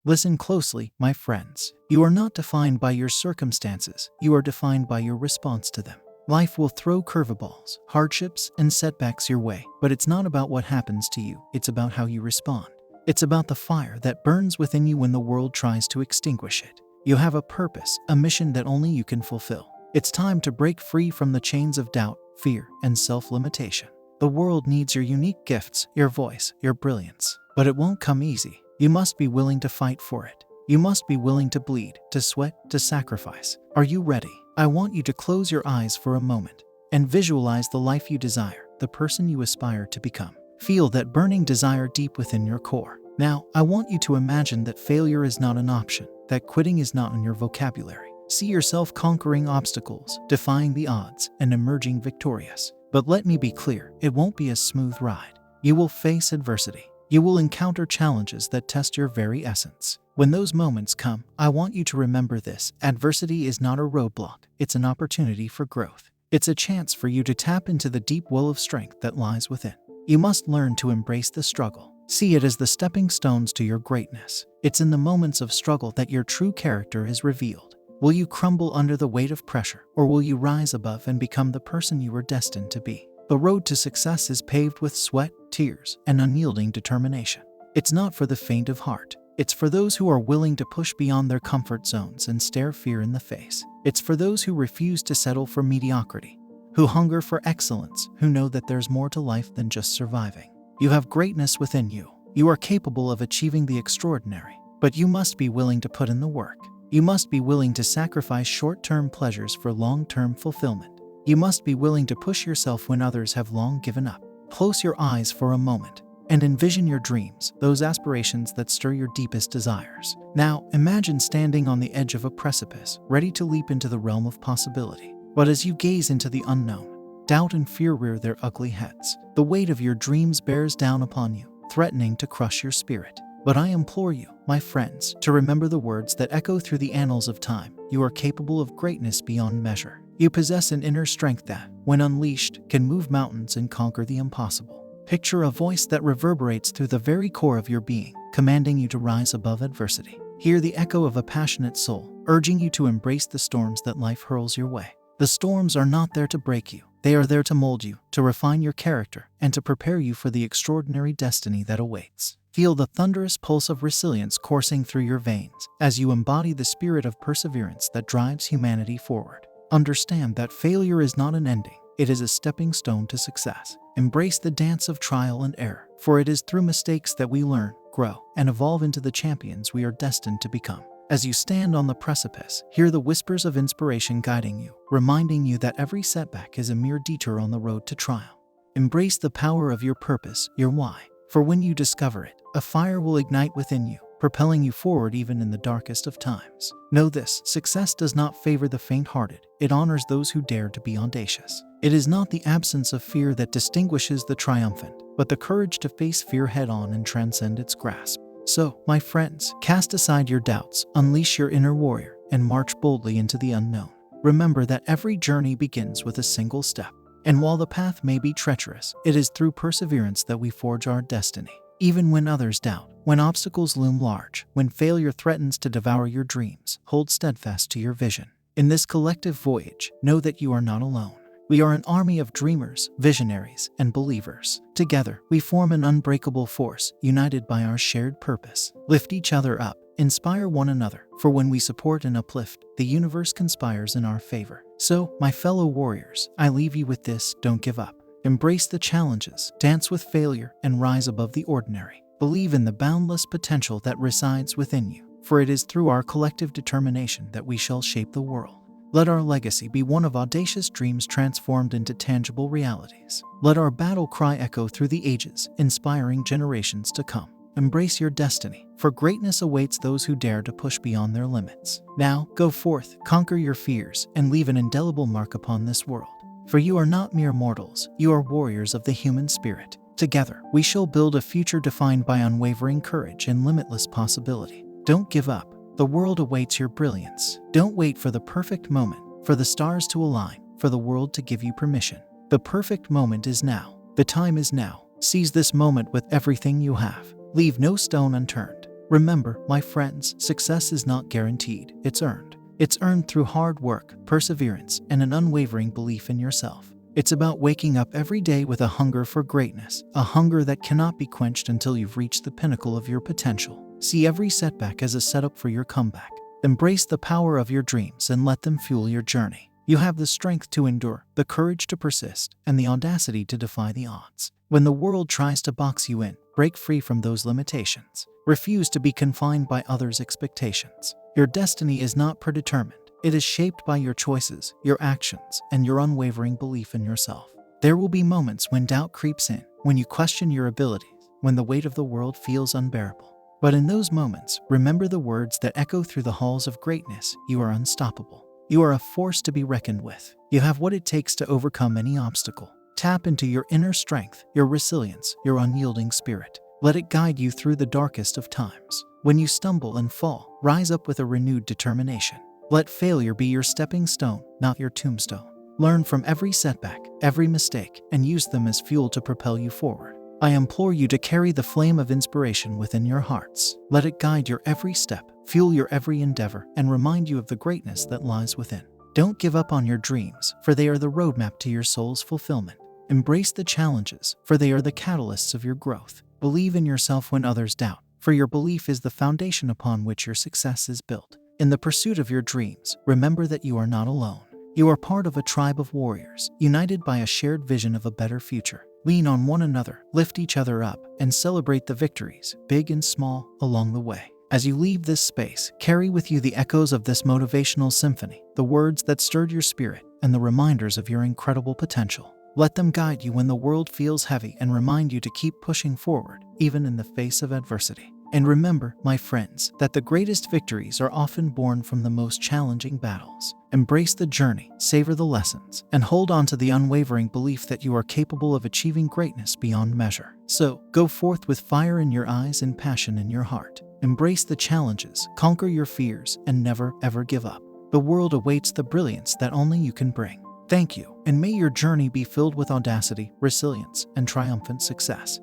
Listen closely, my friends. You are not defined by your circumstances, you are defined by your response to them. Life will throw curveballs, hardships, and setbacks your way, but it's not about what happens to you, it's about how you respond. It's about the fire that burns within you when the world tries to extinguish it. You have a purpose, a mission that only you can fulfill. It's time to break free from the chains of doubt, fear, and self-limitation. The world needs your unique gifts, your voice, your brilliance. But it won't come easy. You must be willing to fight for it. You must be willing to bleed, to sweat, to sacrifice. Are you ready? I want you to close your eyes for a moment and visualize the life you desire, the person you aspire to become. Feel that burning desire deep within your core. Now, I want you to imagine that failure is not an option, that quitting is not in your vocabulary. See yourself conquering obstacles, defying the odds, and emerging victorious. But let me be clear, it won't be a smooth ride. You will face adversity. You will encounter challenges that test your very essence. When those moments come, I want you to remember this: adversity is not a roadblock, it's an opportunity for growth. It's a chance for you to tap into the deep well of strength that lies within. You must learn to embrace the struggle. See it as the stepping stones to your greatness. It's in the moments of struggle that your true character is revealed. Will you crumble under the weight of pressure, or will you rise above and become the person you were destined to be? The road to success is paved with sweat, tears, and unyielding determination. It's not for the faint of heart. It's for those who are willing to push beyond their comfort zones and stare fear in the face. It's for those who refuse to settle for mediocrity, who hunger for excellence, who know that there's more to life than just surviving. You have greatness within you. You are capable of achieving the extraordinary, but you must be willing to put in the work. You must be willing to sacrifice short-term pleasures for long-term fulfillment. You must be willing to push yourself when others have long given up. Close your eyes for a moment and envision your dreams, those aspirations that stir your deepest desires. Now, imagine standing on the edge of a precipice, ready to leap into the realm of possibility. But as you gaze into the unknown, doubt and fear rear their ugly heads. The weight of your dreams bears down upon you, threatening to crush your spirit. But I implore you, my friends, to remember the words that echo through the annals of time. You are capable of greatness beyond measure. You possess an inner strength that, when unleashed, can move mountains and conquer the impossible. Picture a voice that reverberates through the very core of your being, commanding you to rise above adversity. Hear the echo of a passionate soul, urging you to embrace the storms that life hurls your way. The storms are not there to break you. They are there to mold you, to refine your character, and to prepare you for the extraordinary destiny that awaits. Feel the thunderous pulse of resilience coursing through your veins as you embody the spirit of perseverance that drives humanity forward. Understand that failure is not an ending, it is a stepping stone to success. Embrace the dance of trial and error, for it is through mistakes that we learn, grow, and evolve into the champions we are destined to become. As you stand on the precipice, hear the whispers of inspiration guiding you, reminding you that every setback is a mere detour on the road to triumph. Embrace the power of your purpose, your why, for when you discover it, a fire will ignite within you, propelling you forward even in the darkest of times. Know this: success does not favor the faint-hearted, it honors those who dare to be audacious. It is not the absence of fear that distinguishes the triumphant, but the courage to face fear head-on and transcend its grasp. So, my friends, cast aside your doubts, unleash your inner warrior, and march boldly into the unknown. Remember that every journey begins with a single step. And while the path may be treacherous, it is through perseverance that we forge our destiny. Even when others doubt, when obstacles loom large, when failure threatens to devour your dreams, hold steadfast to your vision. In this collective voyage, know that you are not alone. We are an army of dreamers, visionaries, and believers. Together, we form an unbreakable force, united by our shared purpose. Lift each other up, inspire one another, for when we support and uplift, the universe conspires in our favor. So, my fellow warriors, I leave you with this: don't give up. Embrace the challenges, dance with failure, and rise above the ordinary. Believe in the boundless potential that resides within you, for it is through our collective determination that we shall shape the world. Let our legacy be one of audacious dreams transformed into tangible realities. Let our battle cry echo through the ages, inspiring generations to come. Embrace your destiny, for greatness awaits those who dare to push beyond their limits. Now, go forth, conquer your fears, and leave an indelible mark upon this world. For you are not mere mortals, you are warriors of the human spirit. Together, we shall build a future defined by unwavering courage and limitless possibility. Don't give up. The world awaits your brilliance. Don't wait for the perfect moment, for the stars to align, for the world to give you permission. The perfect moment is now. The time is now. Seize this moment with everything you have. Leave no stone unturned. Remember, my friends, success is not guaranteed, it's earned. It's earned through hard work, perseverance, and an unwavering belief in yourself. It's about waking up every day with a hunger for greatness, a hunger that cannot be quenched until you've reached the pinnacle of your potential. See every setback as a setup for your comeback. Embrace the power of your dreams and let them fuel your journey. You have the strength to endure, the courage to persist, and the audacity to defy the odds. When the world tries to box you in, break free from those limitations. Refuse to be confined by others' expectations. Your destiny is not predetermined. It is shaped by your choices, your actions, and your unwavering belief in yourself. There will be moments when doubt creeps in, when you question your abilities, when the weight of the world feels unbearable. But in those moments, remember the words that echo through the halls of greatness: you are unstoppable. You are a force to be reckoned with. You have what it takes to overcome any obstacle. Tap into your inner strength, your resilience, your unyielding spirit. Let it guide you through the darkest of times. When you stumble and fall, rise up with a renewed determination. Let failure be your stepping stone, not your tombstone. Learn from every setback, every mistake, and use them as fuel to propel you forward. I implore you to carry the flame of inspiration within your hearts. Let it guide your every step, fuel your every endeavor, and remind you of the greatness that lies within. Don't give up on your dreams, for they are the roadmap to your soul's fulfillment. Embrace the challenges, for they are the catalysts of your growth. Believe in yourself when others doubt, for your belief is the foundation upon which your success is built. In the pursuit of your dreams, remember that you are not alone. You are part of a tribe of warriors, united by a shared vision of a better future. Lean on one another, lift each other up, and celebrate the victories, big and small, along the way. As you leave this space, carry with you the echoes of this motivational symphony, the words that stirred your spirit, and the reminders of your incredible potential. Let them guide you when the world feels heavy and remind you to keep pushing forward, even in the face of adversity. And remember, my friends, that the greatest victories are often born from the most challenging battles. Embrace the journey, savor the lessons, and hold on to the unwavering belief that you are capable of achieving greatness beyond measure. So, go forth with fire in your eyes and passion in your heart. Embrace the challenges, conquer your fears, and never, ever give up. The world awaits the brilliance that only you can bring. Thank you, and may your journey be filled with audacity, resilience, and triumphant success.